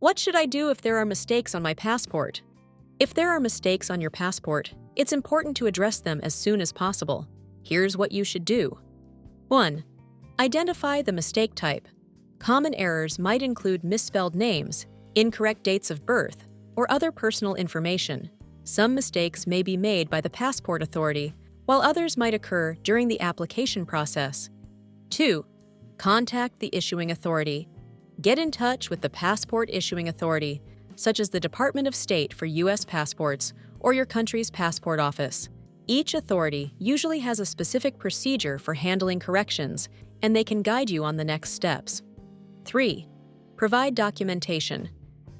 What should I do if there are mistakes on my passport? If there are mistakes on your passport, it's important to address them as soon as possible. Here's what you should do. 1. Identify the mistake type. Common errors might include misspelled names, incorrect dates of birth, or other personal information. Some mistakes may be made by the passport authority, while others might occur during the application process. 2. Contact the issuing authority. Get in touch with the passport issuing authority, such as the Department of State for U.S. passports or your country's passport office. Each authority usually has a specific procedure for handling corrections, and they can guide you on the next steps. 3. Provide documentation.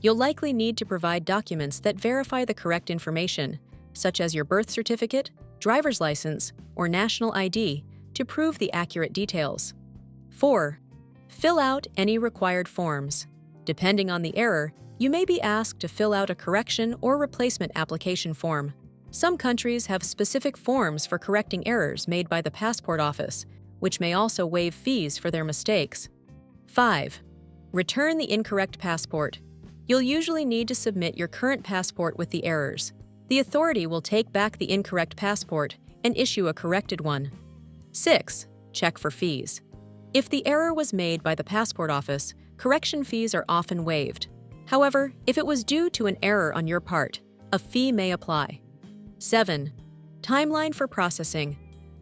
You'll likely need to provide documents that verify the correct information, such as your birth certificate, driver's license, or national ID, to prove the accurate details. 4. Fill out any required forms. Depending on the error, you may be asked to fill out a correction or replacement application form. Some countries have specific forms for correcting errors made by the passport office, which may also waive fees for their mistakes. 5. Return the incorrect passport. You'll usually need to submit your current passport with the errors. The authority will take back the incorrect passport and issue a corrected one. 6. Check for fees. If the error was made by the passport office, correction fees are often waived. However, if it was due to an error on your part, a fee may apply. 7. Timeline for processing.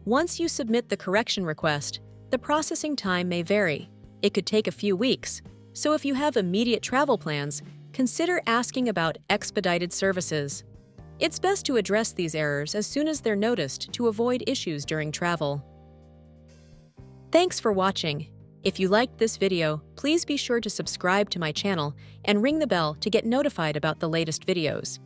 Once you submit the correction request, the processing time may vary. It could take a few weeks, so if you have immediate travel plans, consider asking about expedited services. It's best to address these errors as soon as they're noticed to avoid issues during travel. Thanks for watching. If you liked this video, please be sure to subscribe to my channel and ring the bell to get notified about the latest videos.